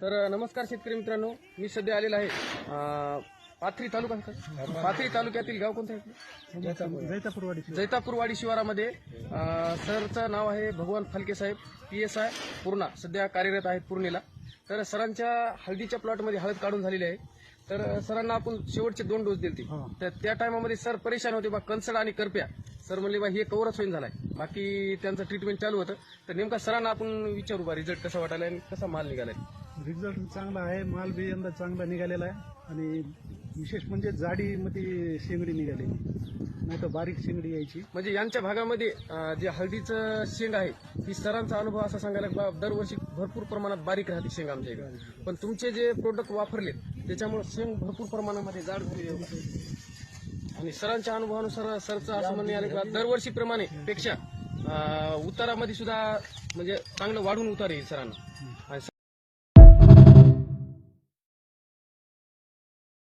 तर नमस्कार शेतकरी मित्रांनो, मी सध्या आलेला आहे पाथरी तालुक्यातील गाव कोणतं आहे? जैतापूरवाडी शिवारामध्ये. सरचं नाव आहे भगवान फालके साहेब, PSI पूर्णा, सध्या कार्यरत आहेत पूर्णेला. तर सरांच्या हळदीच्या प्लॉटमध्ये हळद काढून झालेली आहे. तर सरांना आपण शेवटचे 2 डोस दिले. तर त्या टायमामध्ये सर परेशान होते बा, कणसड आणि करप्या. सर म्हणले बा हे कवरच होईन झालाय, बाकी त्यांचं ट्रीटमेंट चालू होतं. तर नेमका सरांना आपण विचारू बा रिझल्ट कसा वाटायला आणि कसा माल निघालाय. रिझल्ट चांगला आहे, माल बी यंदा चांगला निघालेला आहे आणि विशेष म्हणजे जाडीमध्ये शेंगडी निघाली, नाही तर बारीक शेंगडी यायची. म्हणजे यांच्या भागामध्ये जे हळदीचं शेंग आहे ही सरांचा अनुभव असा सांगायला बा दरवर्षी भरपूर प्रमाणात बारीक राहते शेंग आमच्या इकडे. पण तुमचे जे प्रोडक्ट वापरले त्याच्यामुळे शेंग भरपूर प्रमाणामध्ये जाड झाली आणि सरांच्या अनुभवानुसार सरचं असं म्हणणे आलं की दरवर्षीप्रमाणे पेक्षा उतारामध्ये सुद्धा म्हणजे चांगलं वाढून उतार येईल सरांना.